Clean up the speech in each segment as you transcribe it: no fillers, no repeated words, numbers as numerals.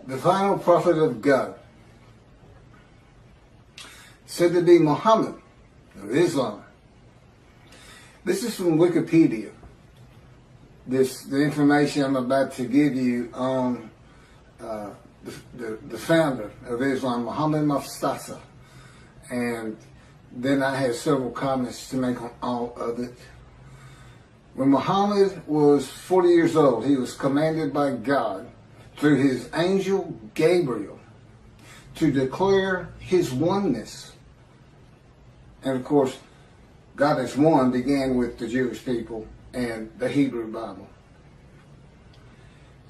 the final prophet of God, said to be Mohammad of Islam. This is from Wikipedia. The information I'm about to give you on the founder of Islam, Mohammad Mustafa. And then I have several comments to make on all of it. When Muhammad was 40 years old, he was commanded by God through his angel Gabriel to declare his oneness. And of course, God is one began with the Jewish people and the Hebrew Bible.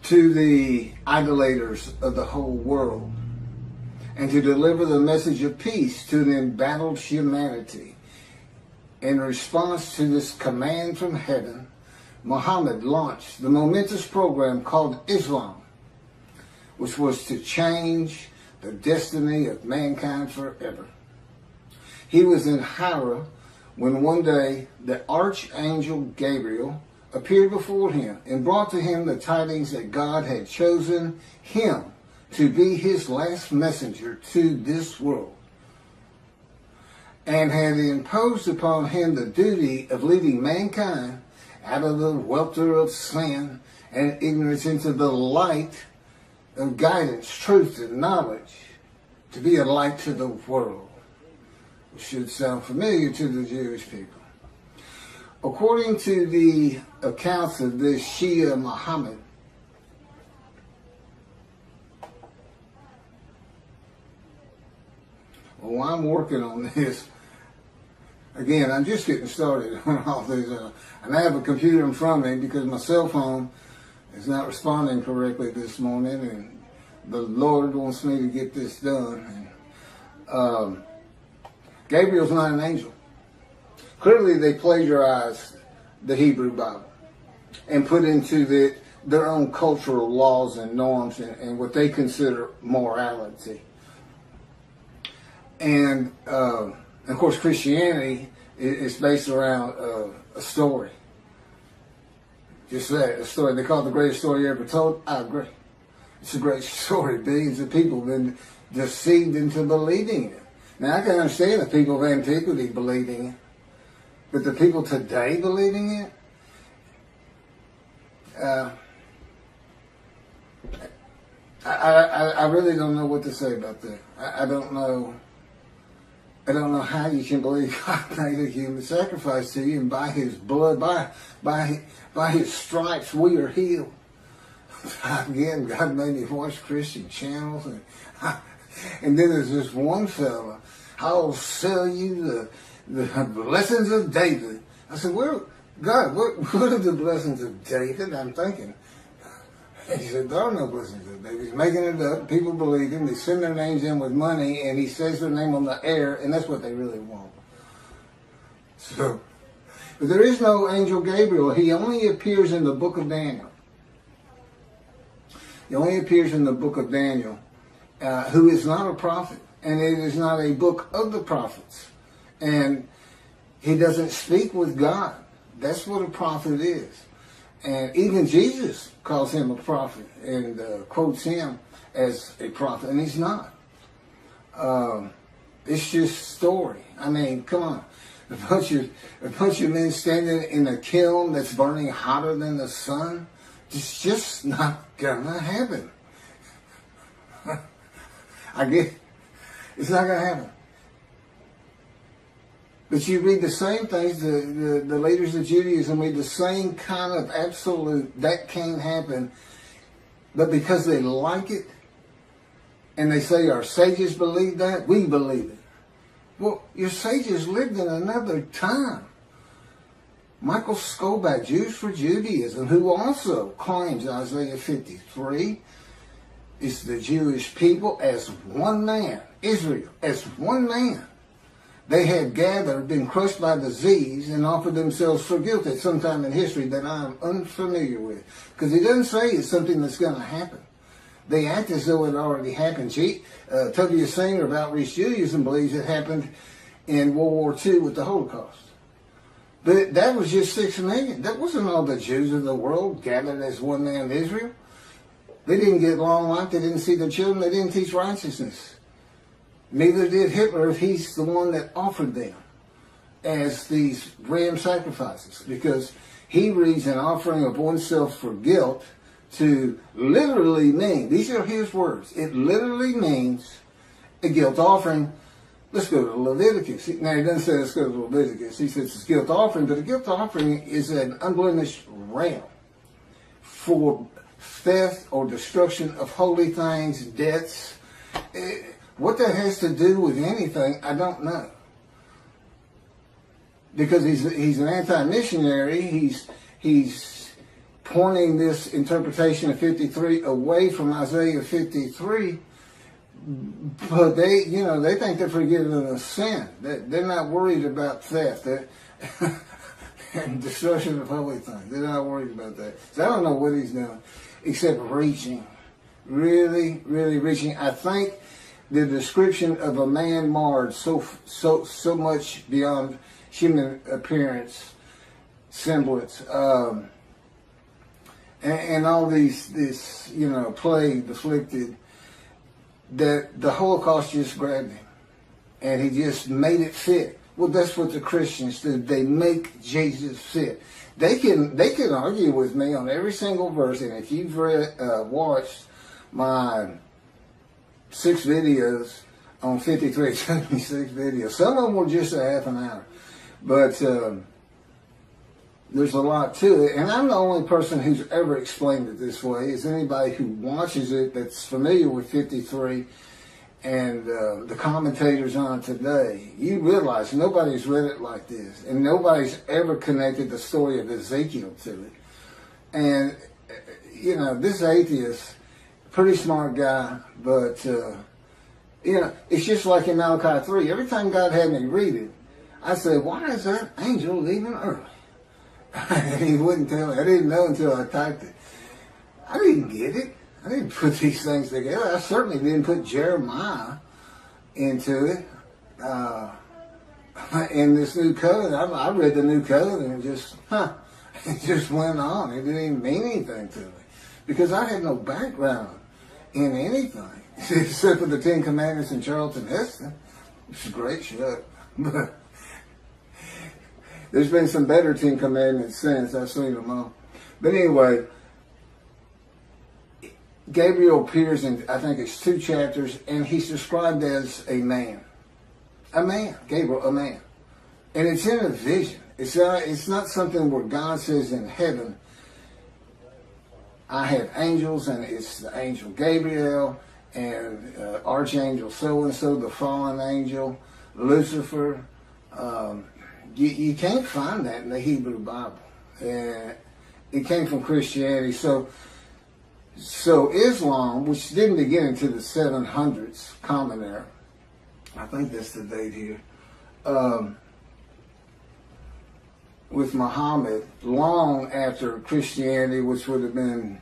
To the idolaters of the whole world, and to deliver the message of peace to an embattled humanity. In response to this command from heaven, Muhammad launched the momentous program called Islam, which was to change the destiny of mankind forever. He was in Hira when one day the Archangel Gabriel appeared before him and brought to him the tidings that God had chosen him to be his last messenger to this world, and had imposed upon him the duty of leading mankind out of the welter of sin and ignorance into the light of guidance, truth, and knowledge, to be a light to the world, which should sound familiar to the Jewish people. According to the accounts of this Shia Muhammad, well, I'm working on this. Again, I'm just getting started on all this. And I have a computer in front of me because my cell phone is not responding correctly this morning, and the Lord wants me to get this done. And, Gabriel's not an angel. Clearly, they plagiarized the Hebrew Bible and put into their own cultural laws and norms and what they consider morality. And of course, Christianity is based around a story. Just that, a story. They call it the greatest story ever told. I agree. It's a great story. Billions of people have been deceived into believing it. Now, I can understand the people of antiquity believing it, but the people today believing it, I really don't know what to say about that. I don't know how you can believe God made a human sacrifice to you, and by his blood, by his stripes, we are healed. Again, God made me watch Christian channels, and then there's this one fella, I'll sell you the blessings of David. I said, well, God, what are the blessings of David? I'm thinking. He said, there are no blessings of David. He's making it up. People believe him. They send their names in with money, and he says their name on the air, and that's what they really want. So, but there is no angel Gabriel. He only appears in the book of Daniel. He only appears in the book of Daniel, who is not a prophet, and it is not a book of the prophets. And he doesn't speak with God. That's what a prophet is. And even Jesus calls him a prophet and quotes him as a prophet, and he's not. It's just story. I mean, come on. A bunch of men standing in a kiln that's burning hotter than the sun, it's just not gonna happen. I get it's not gonna happen. But you read the same things, the leaders of Judaism read the same kind of absolute, that can't happen. But because they like it, and they say our sages believe that, we believe it. Well, your sages lived in another time. Michael Skobac, Jews for Judaism, who also claims Isaiah 53 is the Jewish people as one man, Israel as one man. They had gathered, been crushed by disease, and offered themselves for guilt at some time in history that I am unfamiliar with. Because he doesn't say it's something that's going to happen. They act as though it already happened. Tobias Singer of Outreach Judaism believes it happened in World War II with the Holocaust. But that was just 6 million. That wasn't all the Jews of the world gathered as one man Israel. They didn't get long life. They didn't see their children. They didn't teach righteousness. Neither did Hitler if he's the one that offered them as these ram sacrifices, because he reads an offering of oneself for guilt to literally mean, these are his words, it literally means a guilt offering. Let's go to Leviticus. Now, he doesn't say let's go to Leviticus. He says it's a guilt offering, but a guilt offering is an unblemished ram for theft or destruction of holy things, debts. What that has to do with anything, I don't know. Because he's an anti-missionary. He's pointing this interpretation of 53 away from Isaiah 53. But they think they're forgiven of sin. They're not worried about theft and destruction of holy things. They're not worried about that. So I don't know what he's doing, except reaching, really, really reaching. I think the description of a man marred so much beyond human appearance, semblance, and all this plague afflicted, that the Holocaust just grabbed him and he just made it fit. Well, that's what the Christians did. They make Jesus fit. They can argue with me on every single verse, and if you've watched my 6 videos on 53, 76 videos, some of them were just a half an hour. But there's a lot to it. And I'm the only person who's ever explained it this way. Is anybody who watches it that's familiar with 53 and the commentators on it today, you realize nobody's read it like this. And nobody's ever connected the story of Ezekiel to it. And, this atheist, pretty smart guy, but, it's just like in Malachi 3. Every time God had me read it, I said, why is that angel leaving early? And he wouldn't tell me. I didn't know until I typed it. I didn't get it. I didn't put these things together. I certainly didn't put Jeremiah into it. In this new covenant, I read the new covenant and it just went on. It didn't even mean anything to me. Because I had no background in anything. Except for the 10 Commandments and Charlton Heston. It's a great show. But there's been some better 10 Commandments since. I've seen them all. But anyway, Gabriel appears in, I think it's 2 chapters, and he's described as a man. A man. Gabriel, a man. And it's in a vision. It's not something where God says in heaven, I have angels, and it's the angel Gabriel, and Archangel so-and-so, the fallen angel, Lucifer. You can't find that in the Hebrew Bible. It came from Christianity. So Islam, which didn't begin until the 700s, Common Era, I think that's the date here, with Mohammad, long after Christianity, which would have been,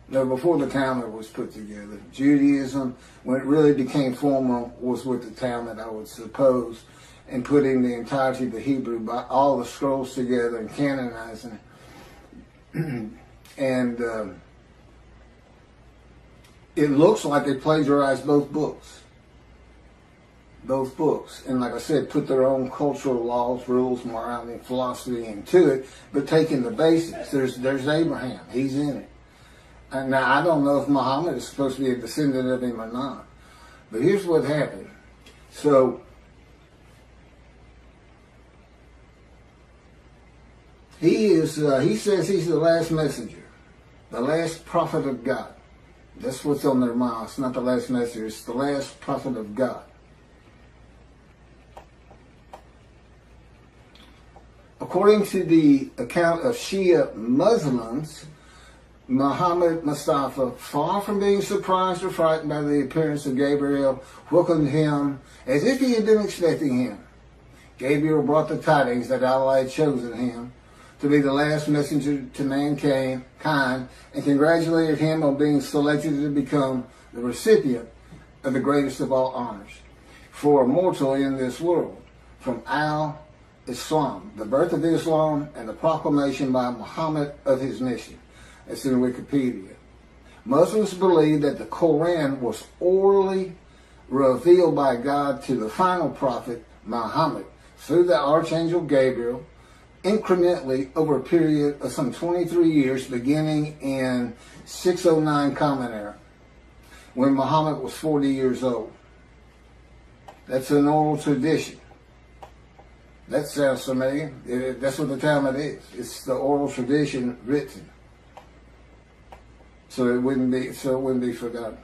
before the Talmud was put together. Judaism, when it really became formal, was with the Talmud, I would suppose, and putting the entirety of the Hebrew, all the scrolls together and canonizing it. And it looks like they plagiarized both books. Both books. And like I said, put their own cultural laws, rules, morality, and philosophy into it, but taking the basics. There's Abraham. He's in it. And now, I don't know if Muhammad is supposed to be a descendant of him or not. But here's what happened. So, he says he's the last messenger, the last prophet of God. That's what's on their mouth. It's not the last messenger, it's the last prophet of God. According to the account of Shia Muslims, Muhammad Mustafa, far from being surprised or frightened by the appearance of Gabriel, welcomed him as if he had been expecting him. Gabriel brought the tidings that Allah had chosen him to be the last messenger to mankind, and congratulated him on being selected to become the recipient of the greatest of all honors for a mortal in this world, from Al-Islam, the birth of Islam, and the proclamation by Muhammad of his mission. It's in Wikipedia. Muslims believe that the Quran was orally revealed by God to the final prophet, Muhammad, through the Archangel Gabriel, incrementally over a period of some 23 years, beginning in 609 Common Era, when Muhammad was 40 years old. That's an oral tradition. That sounds familiar. That's what the Talmud is. It's the oral tradition written, so it wouldn't be forgotten.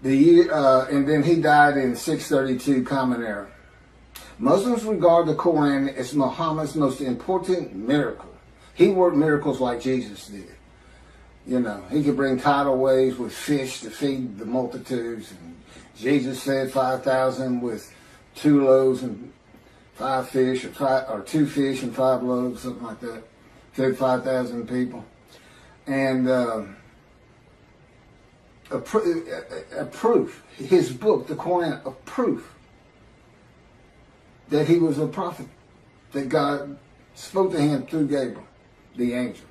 The year, and then he died in 632 Common Era. Muslims regard the Quran as Muhammad's most important miracle. He worked miracles like Jesus did. You know, he could bring tidal waves with fish to feed the multitudes. And Jesus fed 5,000 with 2 loaves and 5 fish, or 2 fish and 5 loaves, something like that. Fed 5,000 people. And a proof, his book, the Quran, a proof that he was a prophet, that God spoke to him through Gabriel, the angel.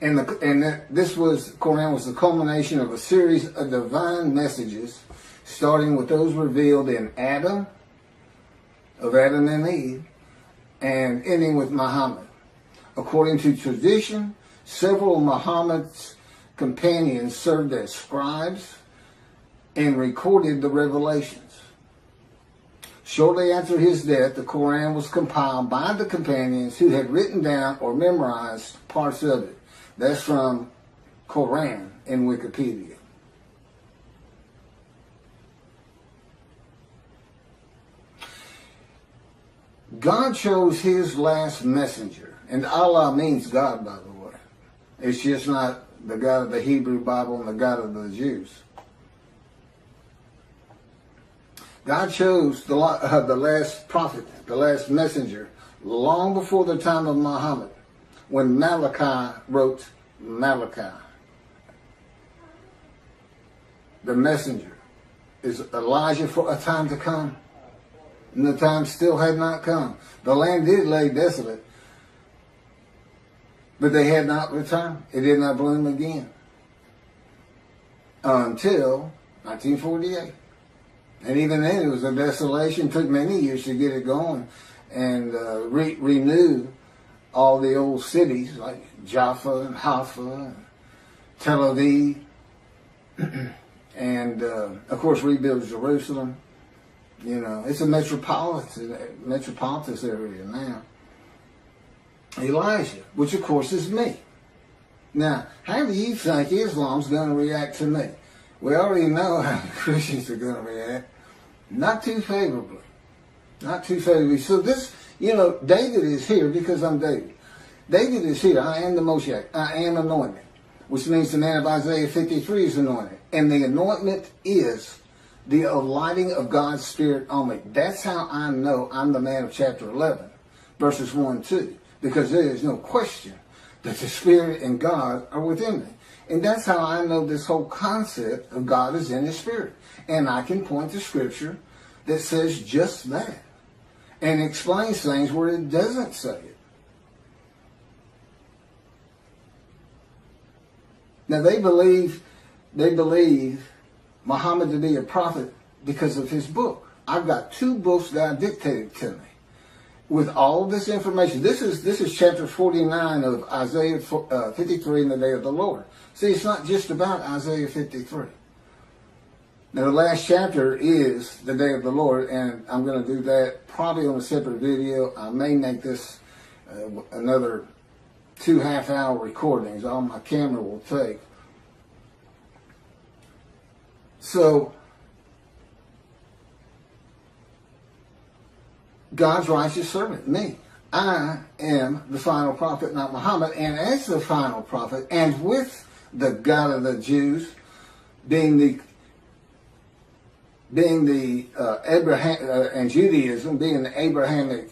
And this Quran was the culmination of a series of divine messages, starting with those revealed in Adam and Eve, and ending with Muhammad. According to tradition, several of Muhammad's companions served as scribes and recorded the revelations. Shortly after his death, the Quran was compiled by the companions who had written down or memorized parts of it. That's from Quran in Wikipedia. God chose his last messenger. And Allah means God, by the way. It's just not the God of the Hebrew Bible and the God of the Jews. God chose the last prophet, the last messenger, long before the time of Muhammad, when Malachi wrote Malachi. The messenger is Elijah for a time to come. And the time still had not come. The land did lay desolate, but they had not returned. It did not bloom again until 1948. And even then it was a desolation. It took many years to get it going and renew all the old cities like Jaffa and Haifa and Tel Aviv, and of course rebuild Jerusalem. You know, it's a metropolitan area now. Elijah, which of course is me. Now, how do you think Islam's going to react to me? We already know how the Christians are going to react. Not too favorably. Not too favorably. So this, you know, David is here because I'm David. David is here. I am the Moshiach. I am anointed, which means the man of Isaiah 53 is anointed. And the anointment is the alighting of God's Spirit on me. That's how I know I'm the man of chapter 11, verses 1 and 2. Because there is no question that the Spirit and God are within me. And that's how I know this whole concept of God is in His Spirit. And I can point to Scripture that says just that. And explains things where it doesn't say it. Now they believe Muhammad to be a prophet because of his book. I've got 2 books God dictated to me with all this information. This is chapter 49 of Isaiah 53 in the day of the Lord. See, it's not just about Isaiah 53. Now the last chapter is the day of the Lord, and I'm going to do that probably on a separate video. I may make this another 2 half-hour recordings. All my camera will take. So, God's righteous servant, me. I am the final prophet, not Muhammad. And as the final prophet, and with the God of the Jews, being the Abraham and Judaism being the Abrahamic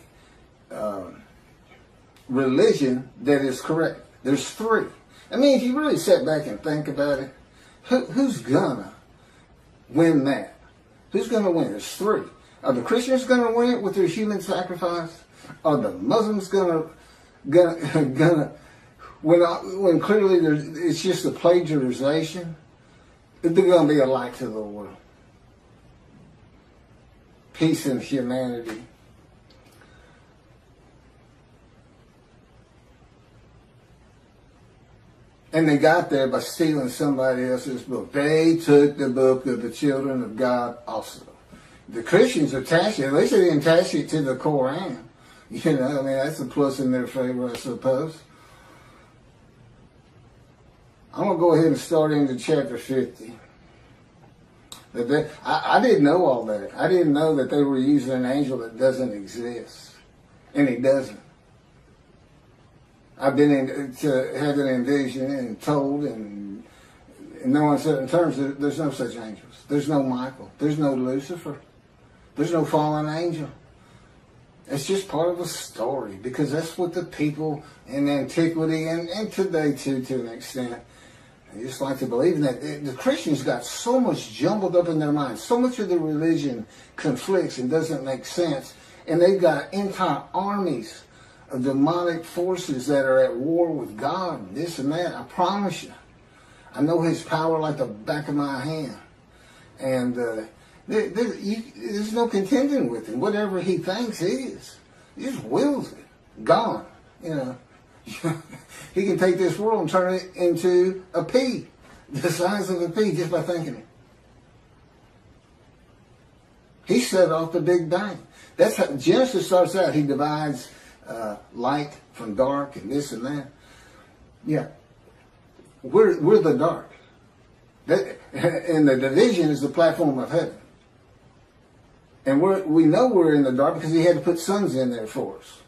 religion that is correct. There's 3. I mean, if you really sit back and think about it, who's gonna win that? Who's going to win? There's three. Are the Christians going to win it with their human sacrifice? Are the Muslims going to when clearly it's just a plagiarization? They're going to be a light to the world. Peace and humanity. And they got there by stealing somebody else's book. They took the book of the children of God also. The Christians attached it. At least they didn't attach it to the Koran. You know, I mean, that's a plus in their favor, I suppose. I'm going to go ahead and start into chapter 50. I didn't know all that. I didn't know that they were using an angel that doesn't exist. And he doesn't. I've been to had an envision and told and in no uncertain terms that there's no such angels. There's no Michael. There's no Lucifer. There's no fallen angel. It's just part of a story because that's what the people in antiquity and today too, to an extent, they just like to believe in that. The Christians got so much jumbled up in their minds. So much of their religion conflicts and doesn't make sense. And they've got entire armies of demonic forces that are at war with God and this and that. I promise you. I know his power like the back of my hand. And there's no contending with him. Whatever he thinks is. He just wills it. Gone. You know. He can take this world and turn it into a pea. The size of a pea just by thinking it. He set off the Big Bang. That's how Genesis starts out. He divides light from dark and this and that. Yeah. We're the dark. And the division is the platform of heaven. And we know we're in the dark because he had to put suns in there for us.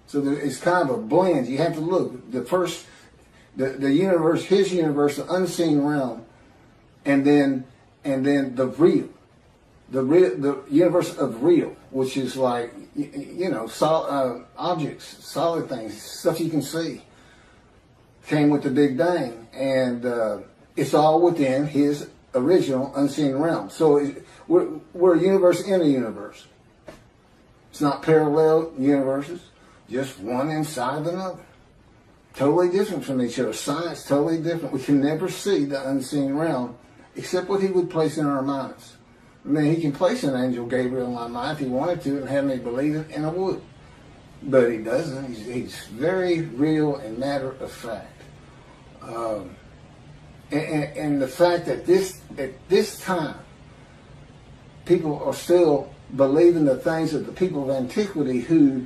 So it's kind of a blend. You have to look. The universe, his universe, the unseen realm, and then the real. The universe of real, which is like, you know, objects, solid things, stuff you can see, came with the Big Bang. And it's all within his original unseen realm. So we're a universe in a universe. It's not parallel universes, just one inside another. Totally different from each other. Science, totally different. We can never see the unseen realm except what he would place in our minds. I mean, he can place an angel Gabriel in my mind if he wanted to and have me believe it, and I would. But he doesn't. He's very real and matter of fact. And the fact that at this time, people are still believing the things of the people of antiquity who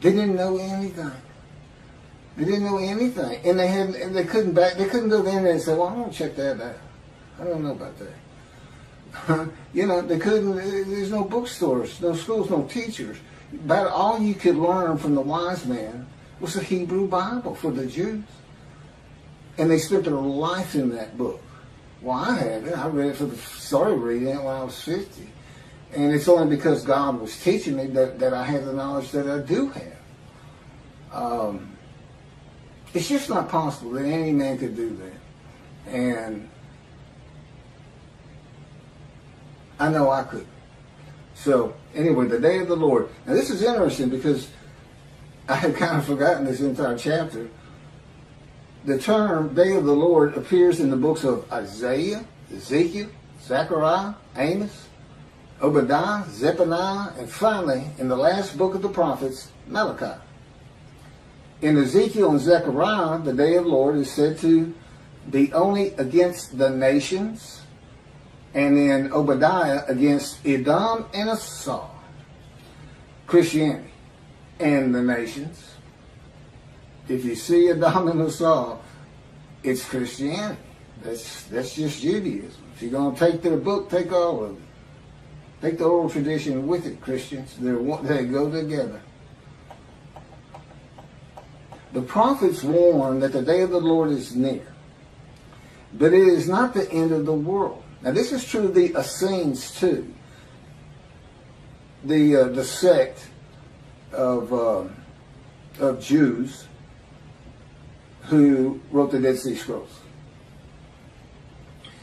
they didn't know anything. They didn't know anything, and they couldn't go in there and say, "Well, I'm gonna check that out. I don't know about that." You know, they couldn't. There's no bookstores, no schools, no teachers. About all you could learn from the wise men was the Hebrew Bible for the Jews, and they spent their life in that book. Well, I haven't. I read it started reading it when I was 50. And it's only because God was teaching me that I have the knowledge that I do have. It's just not possible that any man could do that. And I know I could. So, anyway, the day of the Lord. Now, this is interesting because I had kind of forgotten this entire chapter. The term day of the Lord appears in the books of Isaiah, Ezekiel, Zechariah, Amos, Obadiah, Zephaniah, and finally, in the last book of the prophets, Malachi. In Ezekiel and Zechariah, the day of the Lord is said to be only against the nations, and in Obadiah against Edom and Esau, Christianity, and the nations. If you see Edom and Esau, it's Christianity. That's just Judaism. If you're going to take their book, take all of it. Take the oral tradition with it, Christians. They go together. The prophets warn that the day of the Lord is near. But it is not the end of the world. Now this is true of the Essenes too. The sect of Jews who wrote the Dead Sea Scrolls.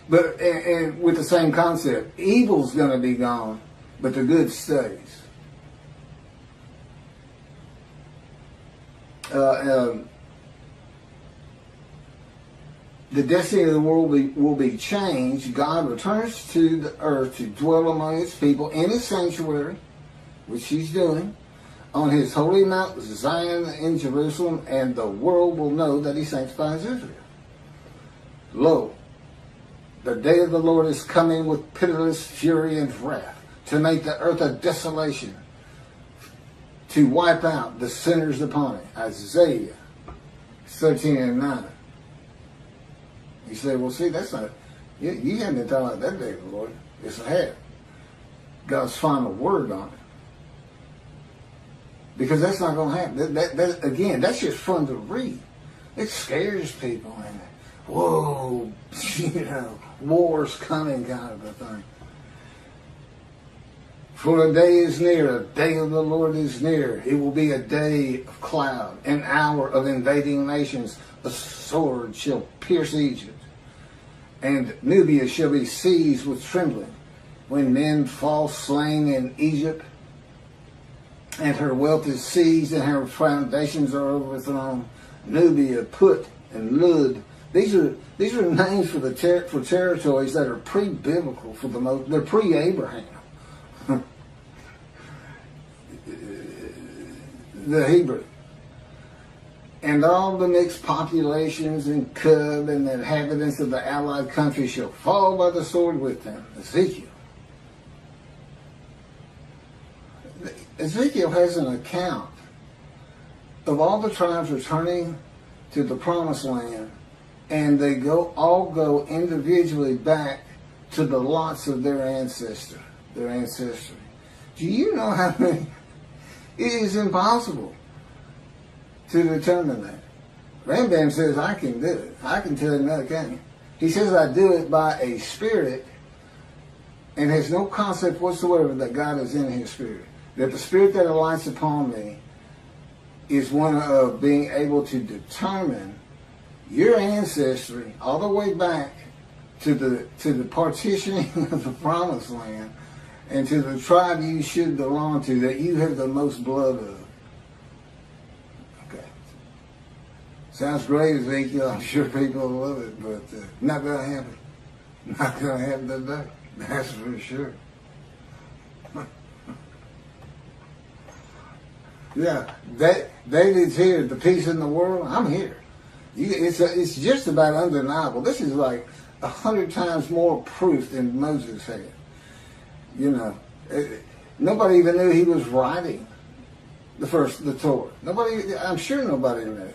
But and with the same concept, evil's going to be gone, but the good stays. The destiny of the world will be changed. God returns to the earth to dwell among his people in his sanctuary, which he's doing, on his holy Mount Zion in Jerusalem, and the world will know that he sanctifies Israel. Lo, the day of the Lord is coming with pitiless fury and wrath, to make the earth a desolation, to wipe out the sinners upon it. Isaiah 13:9. You say, well, see, that's not, you haven't been talking about that day of the Lord. It's ahead. God's final word on it. Because that's not going to happen. That, again, that's just fun to read. It scares people. And, whoa, war's coming kind of a thing. For a day is near, a day of the Lord is near. It will be a day of cloud, an hour of invading nations. A sword shall pierce Egypt, and Nubia shall be seized with trembling. When men fall slain in Egypt, and her wealth is seized, and her foundations are overthrown. Nubia, Put, and Lud. These are names for for territories that are pre-biblical for the most. They're pre-Abraham. The Hebrew. And all the mixed populations in Cub and the inhabitants of the allied countries shall fall by the sword with them. Ezekiel. Ezekiel has an account of all the tribes returning to the promised land, and they all go individually back to the lots of their ancestry. Do you know how many? It is impossible to determine that. Rambam says, I can do it. I can tell him that, can't he? He says, I do it by a spirit, and has no concept whatsoever that God is in his spirit. That the spirit that alights upon me is one of being able to determine your ancestry all the way back to the partitioning of the promised land, and to the tribe you should belong to, that you have the most blood of. Okay. Sounds great, Ezekiel. I'm sure people will love it, but not going to happen. Not going to happen today. That's for sure. Yeah, David's here. The peace in the world. I'm here. It's just about undeniable. This is like 100 times more proof than Moses had. You know, nobody even knew he was writing the Torah. I'm sure nobody knew.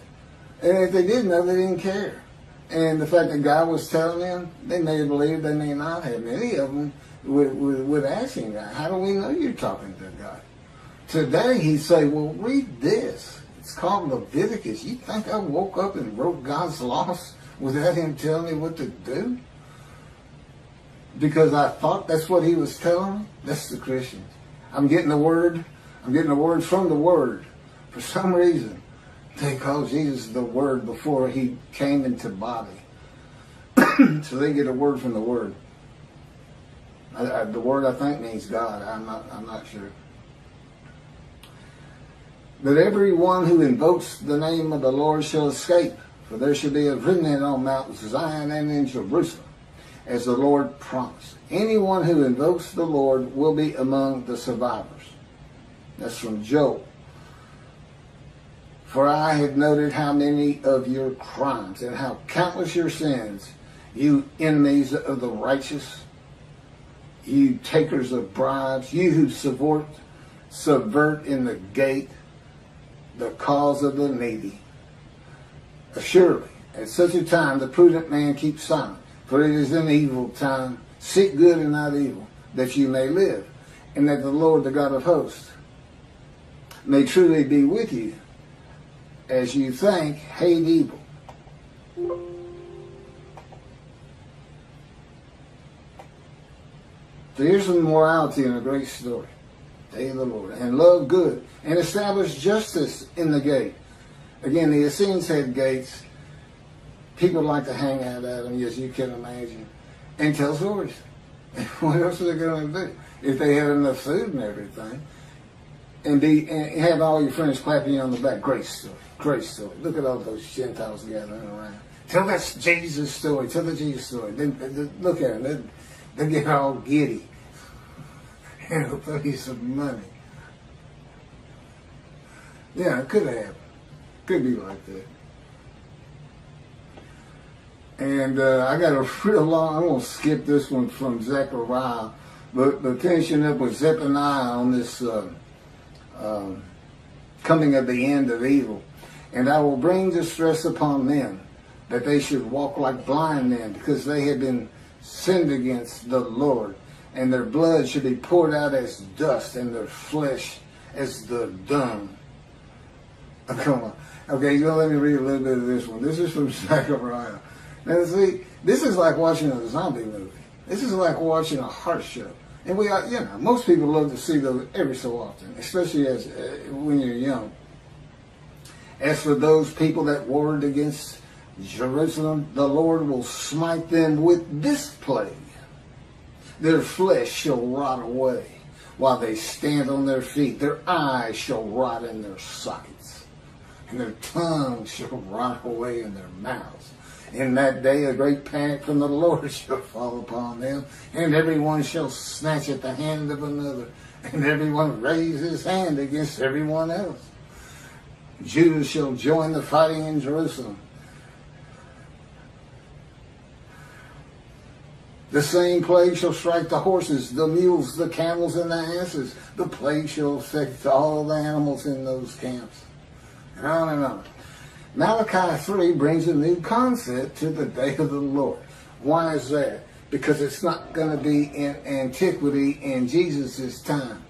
And if they did know, they didn't care. And the fact that God was telling them, they may have believed, they may not have. Many of them would ask him, how do we know you're talking to God? Today he'd say, well, read this. It's called Leviticus. You think I woke up and wrote God's laws without him telling me what to do? Because I thought that's what he was telling me? That's the Christians. I'm getting the word from the Word. For some reason, they call Jesus the Word before he came into body. So they get a word from the Word. The word, I think, means God. I'm not sure. But everyone who invokes the name of the Lord shall escape, for there shall be a remnant on Mount Zion and in Jerusalem, as the Lord promised. Anyone who invokes the Lord will be among the survivors. That's from Job. For I have noted how many of your crimes and how countless your sins, you enemies of the righteous, you takers of bribes, you who subvert in the gate the cause of the needy. Surely, at such a time, the prudent man keeps silent, for it is an evil time. Seek good and not evil, that you may live, and that the Lord, the God of hosts, may truly be with you, as you think, hate evil. So here's some morality in a great story. Day of the Lord. And love good. And establish justice in the gate. Again, the Essenes had gates. People like to hang out at them, as you can imagine. and tell stories. What else are they going to do? If they had enough food and everything, and have all your friends clapping you on the back. Great story, great story. Look at all those Gentiles gathering around. Tell that Jesus story. Tell the Jesus story. Then look at them. They get all giddy. And they'll throw you some money. Yeah, it could happen. Could be like that. And I got a real long, I'm going to skip this one from Zechariah, but finishing up with Zephaniah on this coming of the end of evil. And I will bring distress upon them, that they should walk like blind men, because they have been sinned against the Lord. And their blood should be poured out as dust, and their flesh as the dung. Oh, come on. Okay, you know, let me read a little bit of this one. This is from Zechariah. Now, see, this is like watching a zombie movie. This is like watching a heart show. And we are, you know, most people love to see those every so often, especially as when you're young. As for those people that warred against Jerusalem, the Lord will smite them with this plague. Their flesh shall rot away while they stand on their feet. Their eyes shall rot in their sockets, and their tongues shall rot away in their mouths. In that day a great panic from the Lord shall fall upon them, and everyone shall snatch at the hand of another, and everyone raise his hand against everyone else. Judah shall join the fighting in Jerusalem. The same plague shall strike the horses, the mules, the camels, and the asses. The plague shall affect all the animals in those camps. And on and on. Malachi 3 brings a new concept to the day of the Lord. Why is that? Because it's not going to be in antiquity in Jesus' time.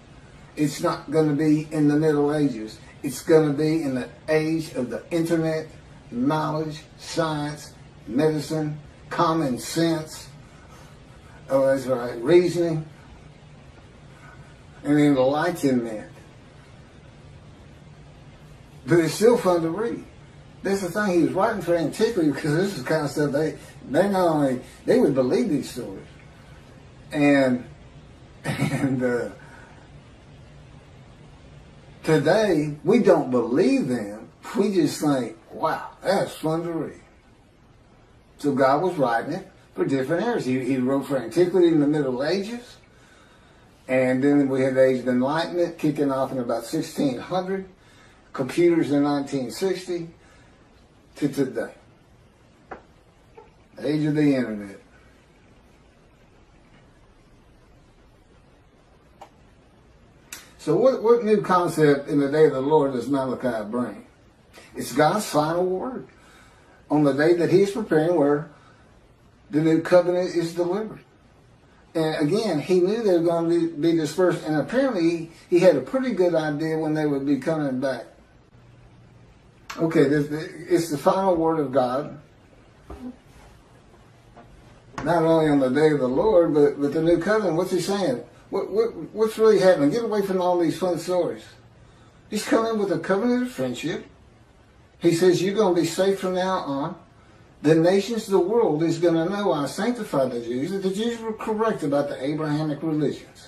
It's not going to be in the Middle Ages. It's going to be in the age of the internet, knowledge, science, medicine, common sense. Oh, that's right, reasoning, and enlightenment. But it's still fun to read. That's the thing, he was writing for antiquity, because this is the kind of stuff they not only, they would believe these stories. And today, we don't believe them. We just think, wow, that's fun to read. So God was writing it for different eras. He wrote for antiquity in the Middle Ages, and then we had the Age of Enlightenment kicking off in about 1600, computers in 1960, to today. The age of the internet. So what new concept in the day of the Lord does Malachi bring? It's God's final word on the day that he's preparing, where the new covenant is delivered. And again, he knew they were going to be dispersed, and apparently he had a pretty good idea when they would be coming back. Okay, it's the final word of God, not only on the day of the Lord, but with the new covenant. What's he saying? What's really happening? Get away from all these fun stories. He's coming with a covenant of friendship. He says you're going to be safe from now on. The nations of the world is going to know I sanctified the Jews, that the Jews were correct about the Abrahamic religions.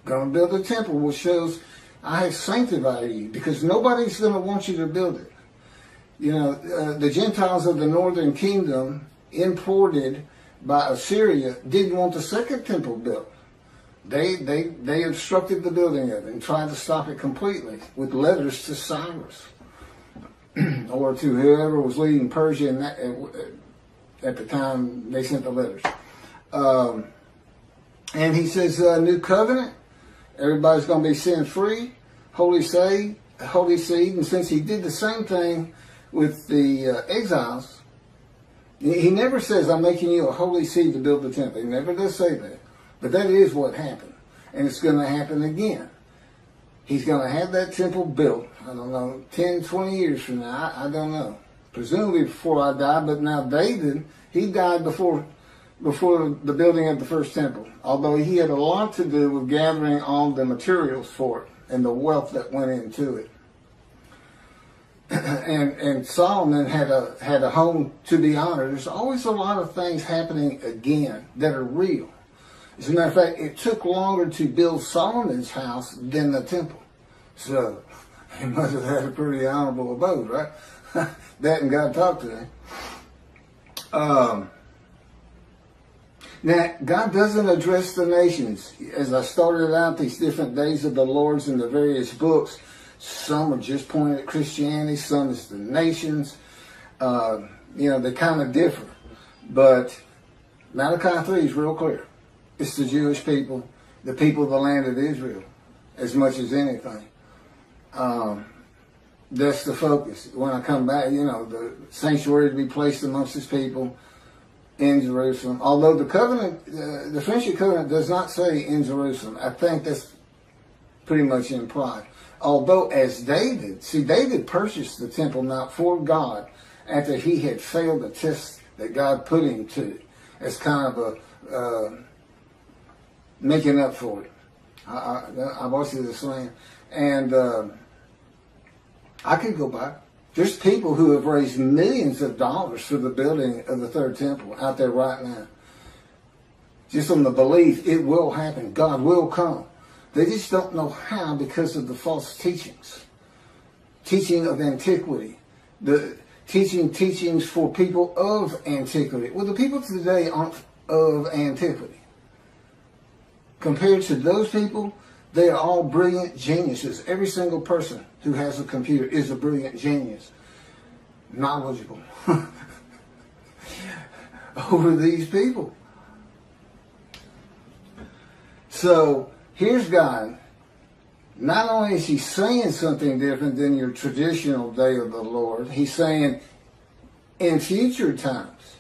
Going to build a temple which shows I have sanctified you, because nobody's going to want you to build it. You know, the Gentiles of the northern kingdom, imported by Assyria, didn't want the second temple built. They obstructed the building of it and tried to stop it completely with letters to Cyrus or to whoever was leading Persia in that, at the time they sent the letters. And he says, new covenant, everybody's going to be sin-free, holy seed. And since he did the same thing with the exiles, he never says, I'm making you a holy seed to build the temple. He never does say that. But that is what happened. And it's going to happen again. He's going to have that temple built, I don't know, 10, 20 years from now. I don't know. Presumably before I die. But now David, he died before the building of the first temple. Although he had a lot to do with gathering all the materials for it and the wealth that went into it. and Solomon had a home to be honored. There's always a lot of things happening again that are real. As a matter of fact, it took longer to build Solomon's house than the temple. So he must have had a pretty honorable abode, right? That and God talked to him. Now, God doesn't address the nations. As I started out, these different days of the Lord's in the various books, some are just pointed at Christianity, some is the nations. They kind of differ. But Malachi 3 is real clear. It's the Jewish people, the people of the land of Israel, as much as anything. That's the focus. When I come back, the sanctuary to be placed amongst his people in Jerusalem. Although the covenant, the friendship covenant does not say in Jerusalem. I think that's pretty much implied. Although as David purchased the temple not for God after he had failed the test that God put him to as kind of a making up for it. I watched it this land. And I could go back. There's people who have raised millions of dollars for the building of the third temple out there right now. Just on the belief it will happen. God will come. They just don't know how because of the false teachings. Teaching of antiquity. The teachings for people of antiquity. Well, the people today aren't of antiquity. Compared to those people, they are all brilliant geniuses. Every single person who has a computer is a brilliant genius. Knowledgeable. Over these people. So, here's God. Not only is he saying something different than your traditional day of the Lord, he's saying in future times,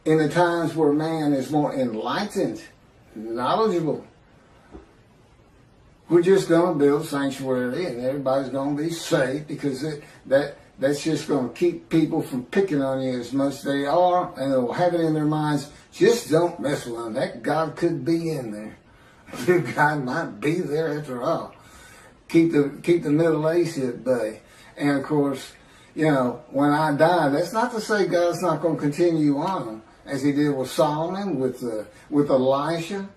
in the times where man is more enlightened, knowledgeable, we're just going to build sanctuary and everybody's going to be safe because that's just going to keep people from picking on you as much as they are, and they'll have it in their minds, just don't mess with them. That God could be in there. God might be there after all. Keep the Middle East at bay. And of course, when I die, that's not to say God's not going to continue on as he did with Solomon, with Elijah.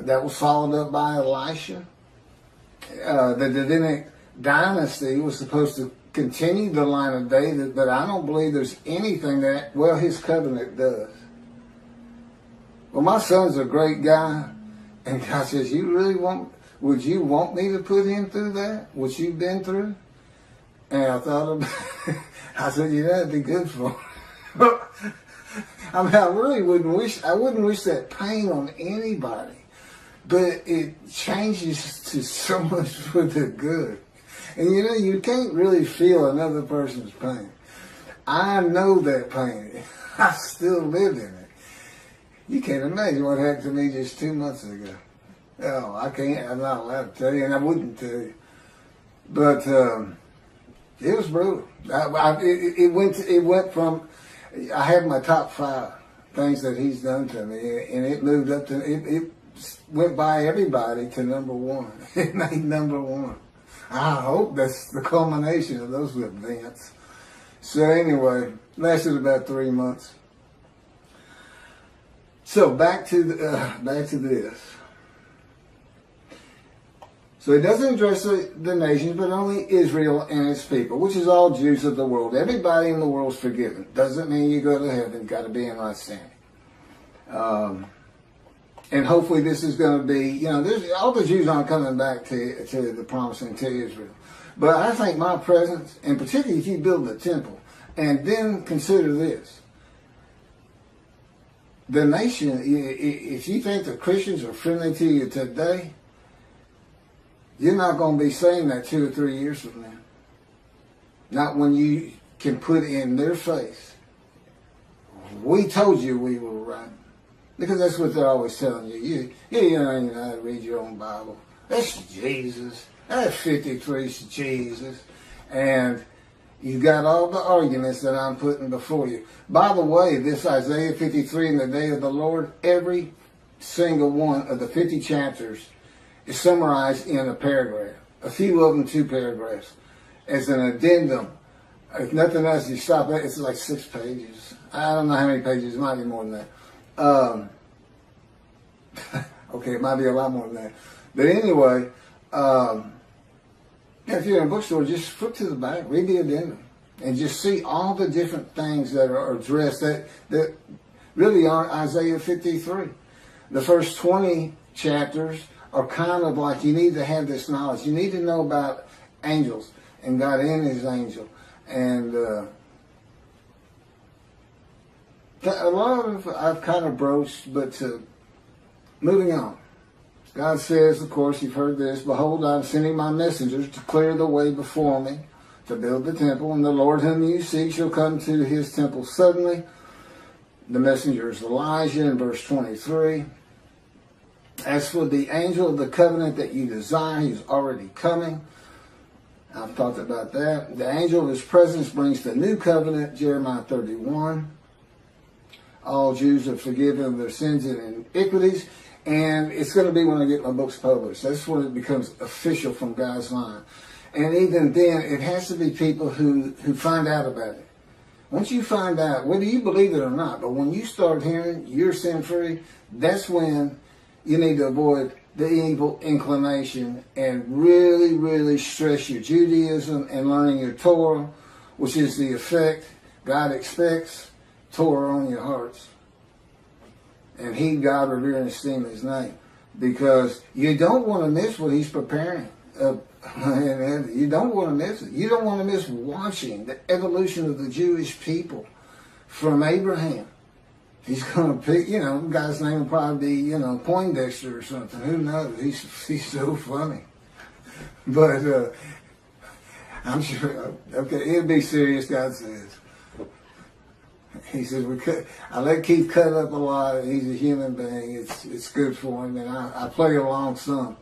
That was followed up by Elisha. The Davidic dynasty was supposed to continue the line of David, but I don't believe there's anything his covenant does. Well, my son's a great guy, and God says, would you want me to put him through that? What you've been through? And I thought about it. I said, that'd be good for him. I mean, I wouldn't wish that pain on anybody. But it changes to so much for the good. And you can't really feel another person's pain. I know that pain. I still live in it. You can't imagine what happened to me just 2 months ago. Oh, I can't. I'm not allowed to tell you, and I wouldn't tell you. But it was brutal. It went from. I had my top 5 things that he's done to me, and it moved up to it went by everybody to number 1. It made number 1. I hope that's the culmination of those events. So anyway, lasted about 3 months. So back to this. So it doesn't address the nations, but only Israel and its people, which is all Jews of the world. Everybody in the world is forgiven. Doesn't mean you go to heaven. Got to be in right standing. And hopefully this is going to be, all the Jews aren't coming back to the promised land, to Israel. But I think my presence, and particularly if you build the temple, and then consider this. The nation, if you think the Christians are friendly to you today, you're not going to be saying that 2 or 3 years from now. Not when you can put in their face, we told you we were right. Because that's what they're always telling you. You don't even know how to read your own Bible. That's Jesus. That 53 is Jesus. And you got all the arguments that I'm putting before you. By the way, this Isaiah 53 in the day of the Lord, every single one of the 50 chapters is summarized in a paragraph. A few of them 2 paragraphs. as an addendum. If nothing else, you stop it. It's like 6 pages. I don't know how many pages. It might be more than that. Okay, it might be a lot more than that. But anyway, if you're in a bookstore, just flip to the back, read the addendum, and just see all the different things that are addressed that really aren't Isaiah 53. The first 20 chapters are kind of like, you need to have this knowledge. You need to know about angels and God and his angel. And a lot of I've kind of broached, but moving on. God says, of course, you've heard this, behold, I'm sending my messengers to clear the way before me, to build the temple, and the Lord whom you seek shall come to his temple suddenly. The messenger is Elijah in verse 23. As for the angel of the covenant that you desire, he is already coming. I've talked about that. The angel of his presence brings the new covenant, Jeremiah 31. All Jews are forgiven of their sins and iniquities. And it's going to be when I get my books published. That's when it becomes official from God's line. And even then, it has to be people who find out about it. Once you find out, whether you believe it or not, but when you start hearing you're sin-free, that's when you need to avoid the evil inclination and really, really stress your Judaism and learning your Torah, which is the effect God expects, Torah on your hearts. And heed God, revere, and esteem his name. Because you don't want to miss what he's preparing. You don't want to miss it. You don't want to miss watching the evolution of the Jewish people from Abraham. He's going to pick, the guy's name will probably be, Poindexter or something. Who knows? He's so funny. But I'm sure, okay, it'll be serious, God says. He says, I let Keith cut up a lot. He's a human being. It's good for him. And I play along some.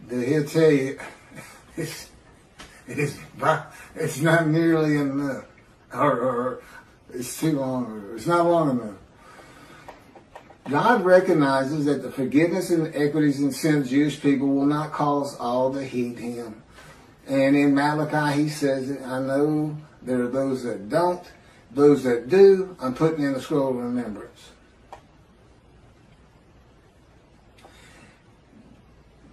He'll tell you, it's not nearly enough. Or it's too long. Or it's not long enough. God recognizes that the forgiveness and equities and sin of Jewish people will not cause all to heed him. And in Malachi, he says, I know there are those that don't. Those that do, I'm putting in the scroll of remembrance.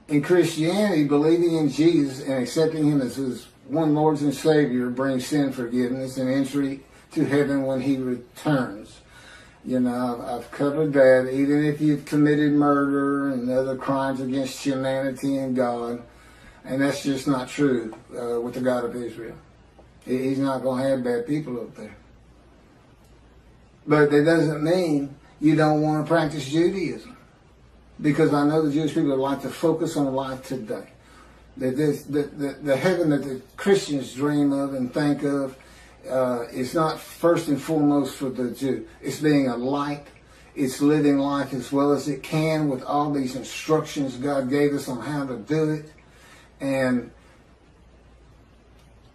In Christianity, believing in Jesus and accepting him as his one Lord and Savior brings sin forgiveness and entry to heaven when he returns. I've covered that. Even if you've committed murder and other crimes against humanity and God, and that's just not true with the God of Israel. He's not going to have bad people up there. But that doesn't mean you don't want to practice Judaism. Because I know the Jewish people like to focus on life today. The heaven that the Christians dream of and think of is not first and foremost for the Jew. It's being a light. It's living life as well as it can with all these instructions God gave us on how to do it. And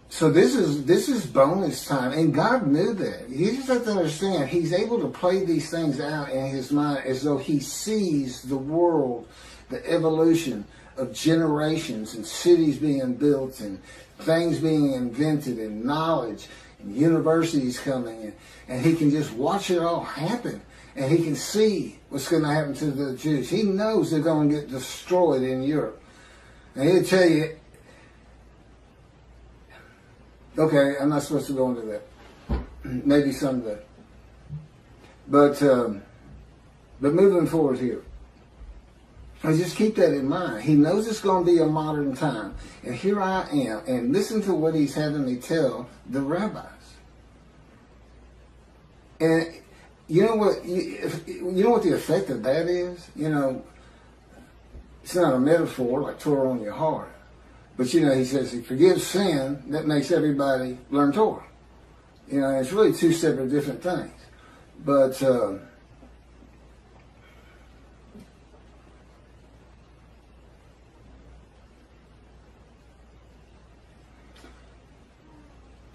so this is bonus time, and God knew that. You just have to understand, he's able to play these things out in his mind as though he sees the world, the evolution of generations and cities being built and things being invented and knowledge and universities coming in. And he can just watch it all happen, and he can see what's going to happen to the Jews. He knows they're going to get destroyed in Europe. And he'll tell you, okay, I'm not supposed to go into that. Maybe someday. But moving forward here, I just keep that in mind. He knows it's going to be a modern time. And here I am. And listen to what he's having me tell the rabbis. And you know what? You know what the effect of that is? It's not a metaphor like Torah on your heart. But, he says he forgives sin. That makes everybody learn Torah. It's really two separate different things. But so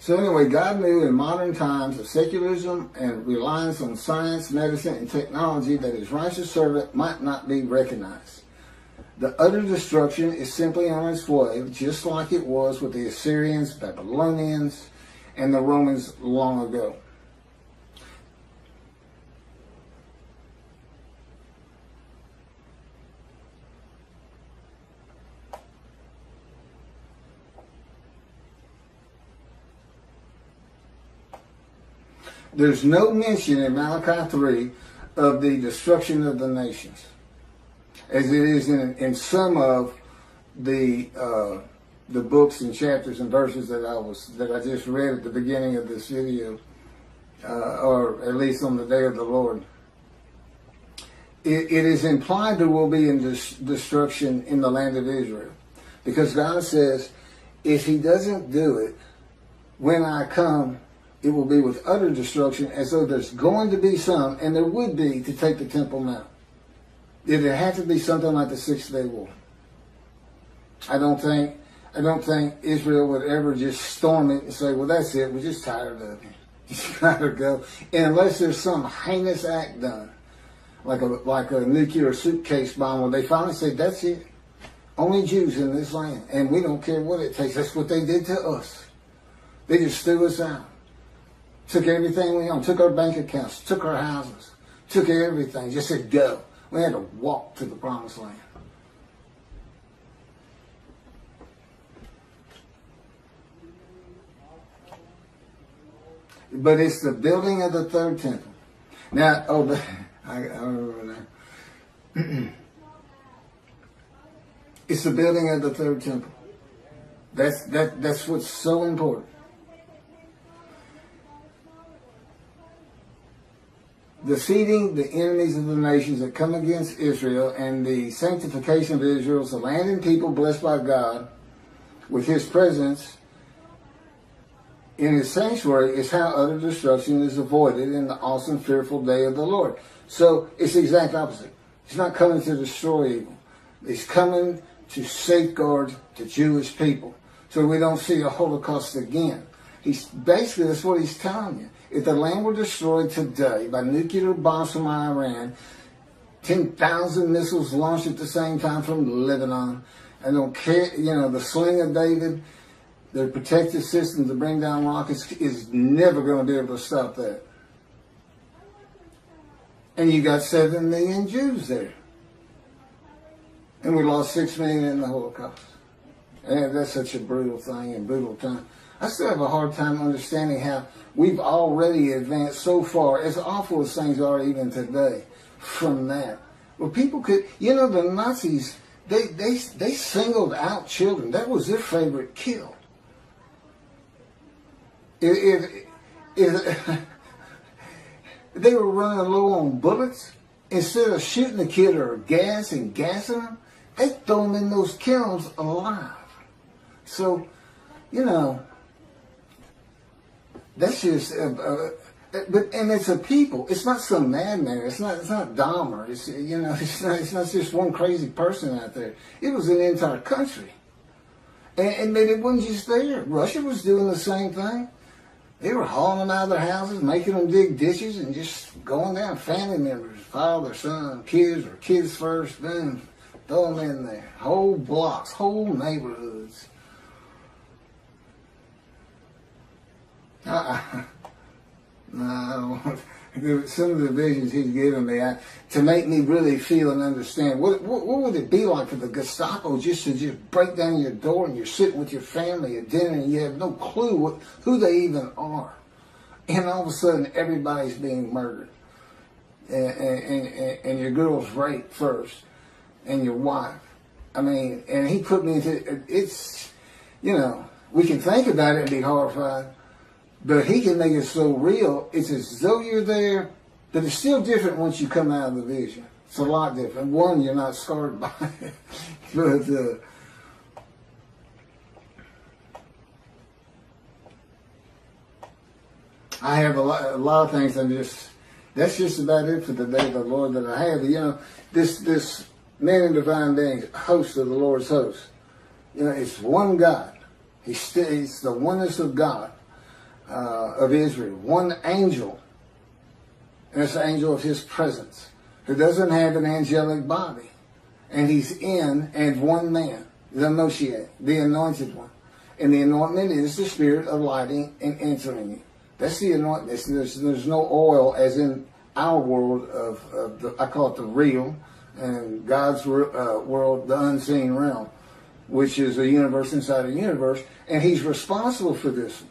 anyway, God knew in modern times of secularism and reliance on science, medicine, and technology that his righteous servant might not be recognized. The utter destruction is simply on its way, just like it was with the Assyrians, Babylonians, and the Romans long ago. There's no mention in Malachi 3 of the destruction of the nations, as it is in some of the books and chapters and verses that I just read at the beginning of this video, or at least on the day of the Lord. It is implied there will be destruction in the land of Israel, because God says, if He doesn't do it, when I come, it will be with utter destruction, as though there's going to be some, and there would be, to take the Temple Mount. It would have to be something like the 6-day war. I don't think Israel would ever just storm it and say, well, that's it, we're just tired of it. Just gotta go. And unless there's some heinous act done, like a nuclear suitcase bomb, where they finally say, that's it. Only Jews in this land, and we don't care what it takes. That's what they did to us. They just threw us out. Took everything we owned, took our bank accounts, took our houses, took everything, just said go. We had to walk to the promised land. But it's the building of the third temple. Now, I remember now. It's the building of the third temple. That's what's so important. Defeating the enemies of the nations that come against Israel, and the sanctification of Israel as a land and people blessed by God with His presence in His sanctuary, is how utter destruction is avoided in the awesome, fearful day of the Lord. So it's the exact opposite. He's not coming to destroy evil. He's coming to safeguard the Jewish people, so we don't see a Holocaust again. Basically, that's what He's telling you. If the land were destroyed today by nuclear bombs from Iran, 10,000 missiles launched at the same time from Lebanon, and don't care, the sling of David, their protective system to bring down rockets is never going to be able to stop that. And you got 7 million Jews there. And we lost 6 million in the Holocaust. And that's such a brutal thing and brutal time. I still have a hard time understanding how we've already advanced so far, as awful as things are even today, from that. Well, people could, the Nazis, they singled out children. That was their favorite kill. If they were running low on bullets, instead of shooting the kid or gassing them, they throw them in those kilns alive. So, that's just, and it's a people. It's not some madman. It's not Dahmer. It's not just one crazy person out there. It was an entire country, and it wasn't just there. Russia was doing the same thing. They were hauling them out of their houses, making them dig ditches, and just going down. Family members, father, son, kids, or kids first, boom, throw them in there. Whole blocks, whole neighborhoods. No, some of the visions he's given me to make me really feel and understand what would it be like for the Gestapo just to break down your door and you're sitting with your family at dinner and you have no clue who they even are, and all of a sudden everybody's being murdered, and your girl's raped first, and your wife. I mean, and he put me into it's, we can think about it and be horrified. But he can make it so real, it's as though you're there, but it's still different once you come out of the vision. It's a lot different. One, you're not scarred by it. But I have a lot of things that's just about it for the day of the Lord that I have. This man in divine being, host of the Lord's host, it's one God. It's the oneness of God. Of Israel, one angel, and it's the angel of His presence, who doesn't have an angelic body. and he's in and one man, the Moshiach, the anointed one. And the anointment is the spirit of lighting and answering you. That's the anointment. There's no oil as in our world of the, I call it the real, and God's world, the unseen realm, which is a universe inside a universe, and he's responsible for this one.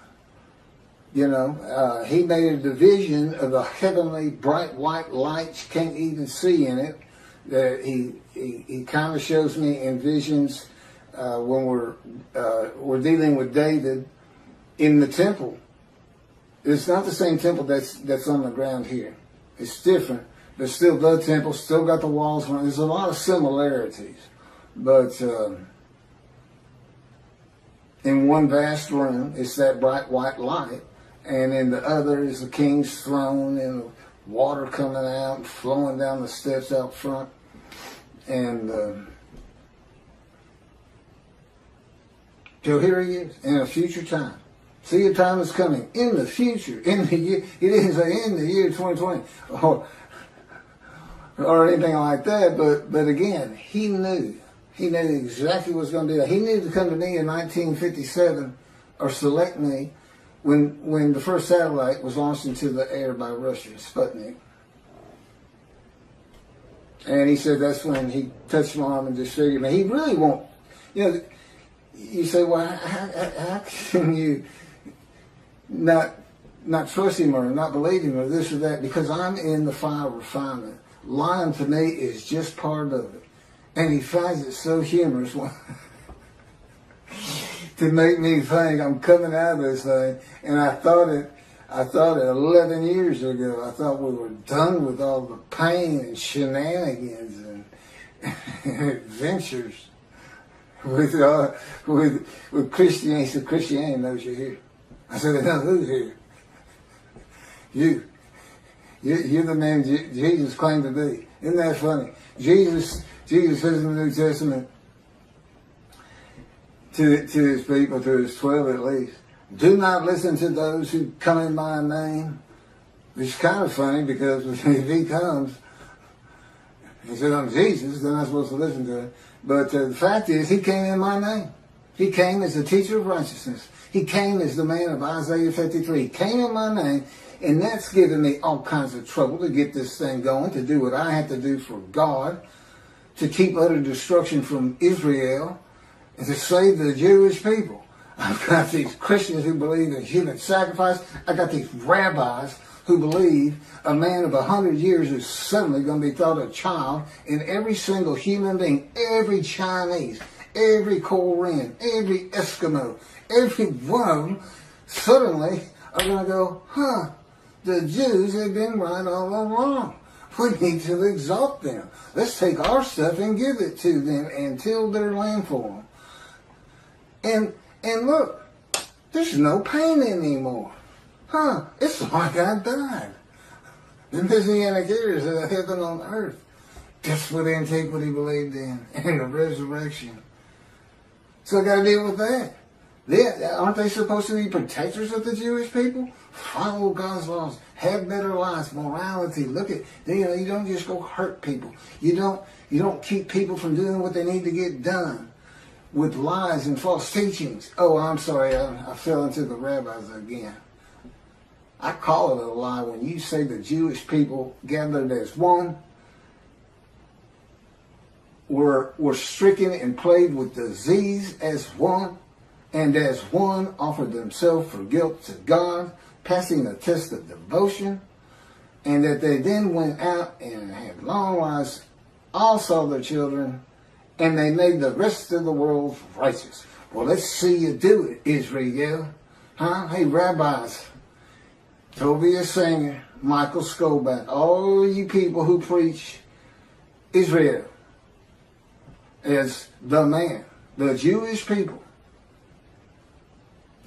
You know, he made a division of the heavenly bright white lights, you can't even see in it. That he kind of shows me in visions when we're dealing with David in the temple. It's not the same temple that's on the ground here. It's different, but still the temple, still got the walls. There's a lot of similarities, but in one vast room, it's that bright white light, and in the other is the king's throne and water coming out and flowing down the steps out front. And so here he is in a future time. See, your time is coming in the future, in the year. He didn't say in the year 2020 or anything like that. But again, he knew exactly what was going to do. He knew to come to me in 1957 or select me when the first satellite was launched into the air by Russia, Sputnik. And he said that's when he touched my arm and disfigured me. He really won't. You know, you say, well, how can you not trust him or not believe him or this or that? Because I'm in the fire of refinement. Lying to me is just part of it. And he finds it so humorous to make me think I'm coming out of this thing. And I thought it 11 years ago. I thought we were done with all the pain and shenanigans and adventures with Christianity. So Christianity knows you're here. I said, no, who's here? You're the man Jesus claimed to be. Isn't that funny? Jesus says in the New Testament to his people, to his 12 at least, do not listen to those who come in my name. Which is kind of funny because if he comes, he said, I'm Jesus, then I'm supposed to listen to him. But the fact is, he came in my name. He came as a teacher of righteousness. He came as the man of Isaiah 53. He came in my name, and that's given me all kinds of trouble to get this thing going, to do what I have to do for God, to keep utter destruction from Israel, and to save the Jewish people. I've got these Christians who believe in human sacrifice. I got these rabbis who believe a man of 100 years is suddenly going to be thought a child, and every single human being, every Chinese, every Korean, every Eskimo, every one of them suddenly are going to go, the Jews have been right all along. We need to exalt them. Let's take our stuff and give it to them and till their land for them. And look, there's no pain anymore. It's like I died. The Messianic era is a heaven on earth. That's what antiquity believed in, and the resurrection. So I got to deal with that. Aren't they supposed to be protectors of the Jewish people? Follow God's laws, have better lives, morality. Look at, you don't just go hurt people. You don't keep people from doing what they need to get done with lies and false teachings. Oh, I'm sorry, I fell into the rabbis again. I call it a lie when you say the Jewish people gathered as one were stricken and plagued with disease as one, and as one offered themselves for guilt to God, passing the test of devotion, and that they then went out and had long lives, all saw their children, and they made the rest of the world righteous. Well, let's see you do it, Israel. Hey, rabbis, Tobiah Singer, Michael Skoback, all you people who preach Israel as the man, the Jewish people,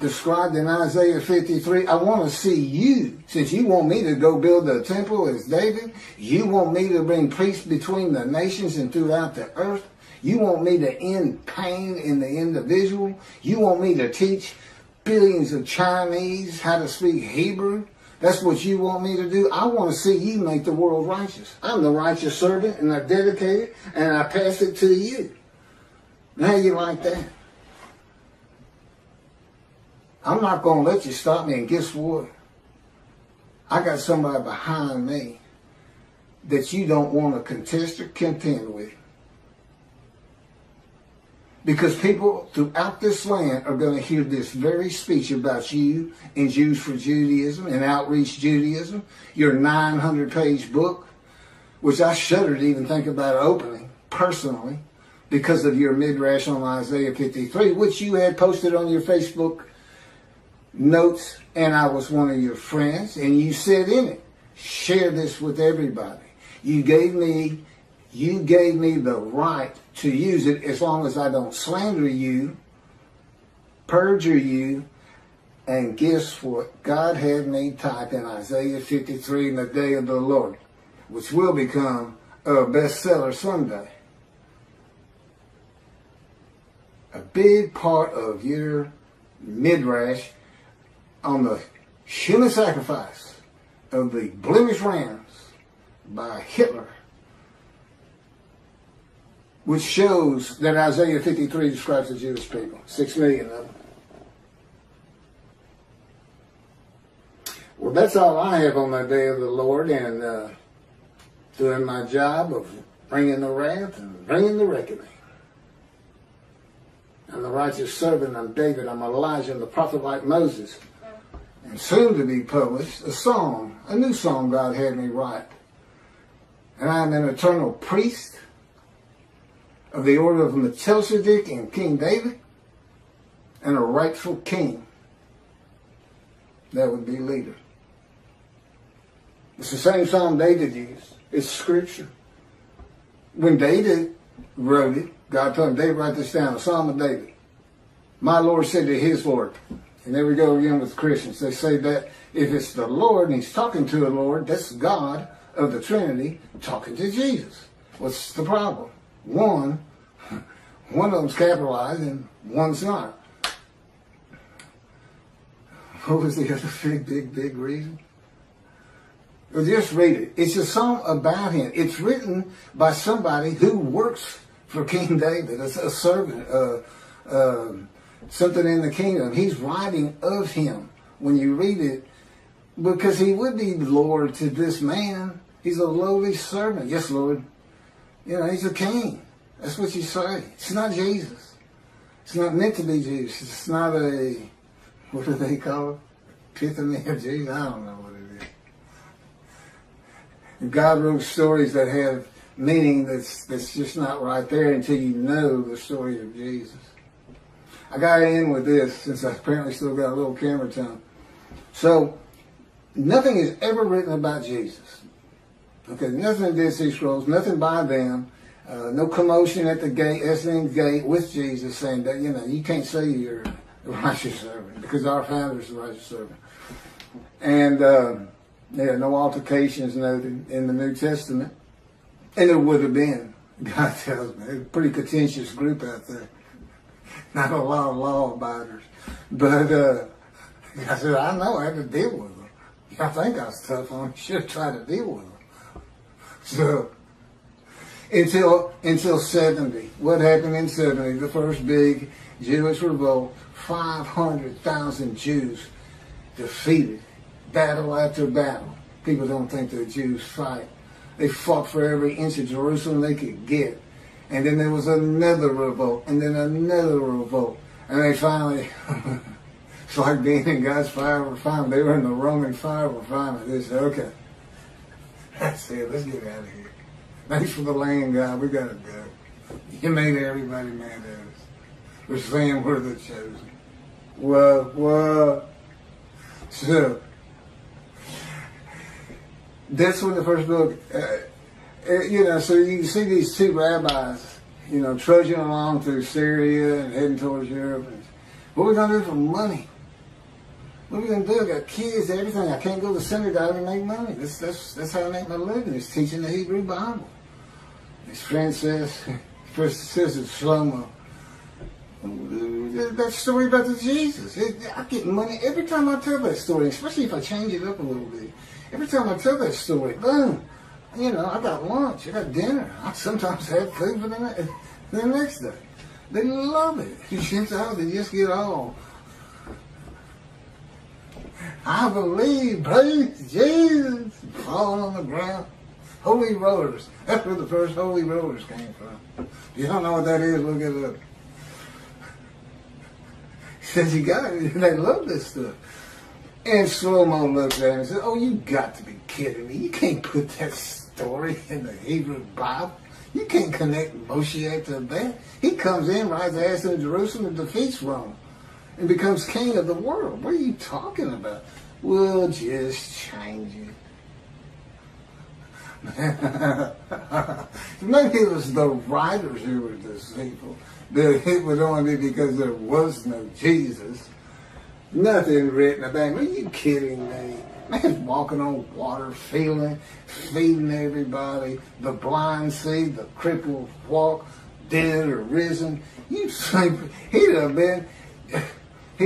described in Isaiah 53, I want to see you, since you want me to go build a temple as David, you want me to bring peace between the nations and throughout the earth, you want me to end pain in the individual, you want me to teach billions of Chinese how to speak Hebrew, That's what you want me to do? I want to see you make the world righteous. I'm the righteous servant, and I dedicate it, and I pass it to you. How you like that? I'm not going to let you stop me, and guess what? I got somebody behind me that you don't want to contest or contend with. Because people throughout this land are going to hear this very speech about you in Jews for Judaism and Outreach Judaism, your 900-page book, which I shudder to even think about opening, personally, because of your midrash on Isaiah 53, which you had posted on your Facebook notes, and I was one of your friends, and you said in it, share this with everybody. You gave me the right to use it as long as I don't slander you, perjure you, and guess what? God had me type in Isaiah 53 in the day of the Lord, which will become a bestseller someday. A big part of your midrash on the human sacrifice of the blemished rams by Hitler, which shows that Isaiah 53 describes the Jewish people, 6 million of them. Well, that's all I have on the day of the Lord, and doing my job of bringing the wrath and bringing the reckoning. I'm the righteous servant, I'm David, I'm Elijah, I'm the prophet like Moses. And soon to be published, a new song God had me write. And I am an eternal priest of the order of Melchizedek and King David, and a rightful king. That would be leader. It's the same song David used. It's scripture. When David wrote it, God told him, David, write this down, a Psalm of David. My Lord said to his Lord. And there we go again with Christians. They say that if it's the Lord and he's talking to the Lord, that's God of the Trinity talking to Jesus. What's the problem? One of them's capitalized and one's not. What was the other big reason? Well, just read it. It's a song about him. It's written by somebody who works for King David, a servant, something in the kingdom. He's writing of him when you read it, because he would be Lord to this man. He's a lowly servant. Yes, Lord. You know, he's a king. That's what you say. It's not Jesus. It's not meant to be Jesus. It's not what do they call it? Epiphany of Jesus? I don't know what it is. God wrote stories that have meaning that's just not right there until you know the story of Jesus. I got to end with this, since I apparently still got a little camera time. So, nothing is ever written about Jesus. Okay, nothing in Dead Sea Scrolls, nothing by them. No commotion at the gate, Essening gate with Jesus saying that, you can't say you're the righteous servant, because our founder is the righteous servant. And, no altercations noted in the New Testament. And there would have been, God tells me. It's a pretty contentious group out there. Not a lot of law abiders. But I said, I know, I had to deal with them. I think I was tough on them. Should have tried to deal with them. So, until 70. What happened in 70? The first big Jewish revolt. 500,000 Jews defeated. Battle after battle. People don't think the Jews fight. They fought for every inch of Jerusalem they could get. And then there was another revolt, and then another revolt. And they finally, it's like being in God's fire refinement. They were in the Roman fire refinement. They said, okay, that's it, let's get out of here. Thanks for the land, God, we got to go. You made everybody mad at us. We're saying we're the chosen. Whoa. So, that's when the first book, so you can see these two rabbis, trudging along through Syria and heading towards Europe. And what are we going to do for money? What are we going to do? I got kids, everything. I can't go to synagogue and make money. That's how I make my living, is teaching the Hebrew Bible. His friend says, first says it's Shlomo. that story about the Jesus. I get money every time I tell that story, especially if I change it up a little bit. Every time I tell that story, boom, I got lunch, I got dinner. I sometimes have food for the next day. They love it. They just get all. I believe, praise Jesus, falling on the ground. Holy rollers. That's where the first holy rollers came from. If you don't know what that is, look it up. He says, you got it. They love this stuff. And Slow-Mo looks at him and says, oh, you got to be kidding me. You can't put that story in the Hebrew Bible. You can't connect Moshiach to that. He comes in, rides ass in Jerusalem, and defeats Rome, and becomes king of the world. What are you talking about? We'll just change it. Maybe it was the writers who were deceitful. That it would only be because there was no Jesus. Nothing written about him. Are you kidding me? Man's walking on water, feeding everybody. The blind see, the crippled walk, dead or risen. You think he'd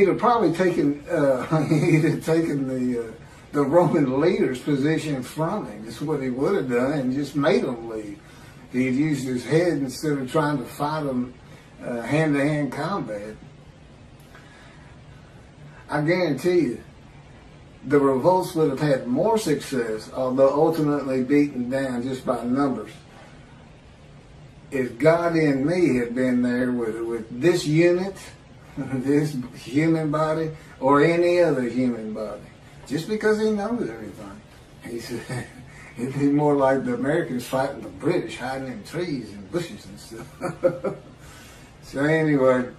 have probably taken the Roman leader's position from him. That's what he would have done, and just made them leave. He'd used his head instead of trying to fight them hand-to-hand combat. I guarantee you, the revolts would have had more success, although ultimately beaten down just by numbers, if God in me had been there with this unit, this human body, or any other human body. Just because he knows everything. He said, it'd be more like the Americans fighting the British, hiding in trees and bushes and stuff. So anyway,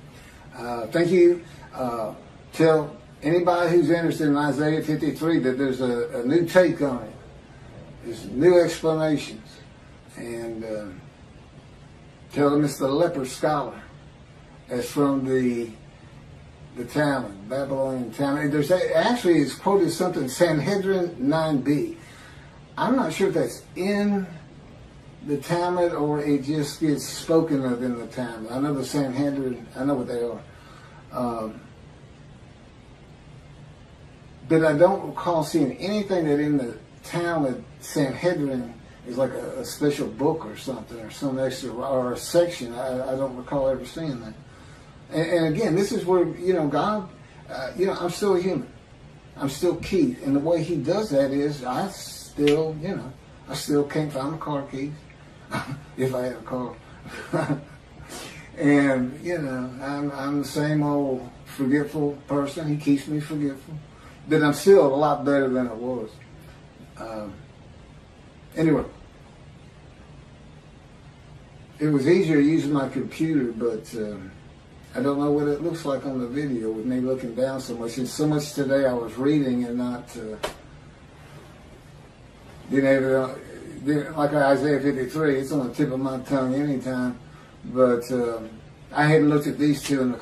thank you. Tell anybody who's interested in Isaiah 53 that there's a new take on it. There's new explanations. And tell them it's the leper scholar. That's from the Talmud, Babylonian Talmud. There's actually, it's quoted something, Sanhedrin 9b. I'm not sure if that's in the Talmud or it just gets spoken of in the Talmud. I know the Sanhedrin, I know what they are. But I don't recall seeing anything that in the Talmud, Sanhedrin is like a special book or something, or some extra, or a section. I don't recall ever seeing that. And again, this is where, God, I'm still a human. I'm still Keith. And the way he does that is I still can't find my car keys. If I had a car. And, I'm the same old forgetful person. He keeps me forgetful. But I'm still a lot better than I was. Anyway. It was easier using my computer, but I don't know what it looks like on the video with me looking down so much. And so much today I was reading and not being able to, like Isaiah 53, it's on the tip of my tongue anytime. But I hadn't looked at these two in the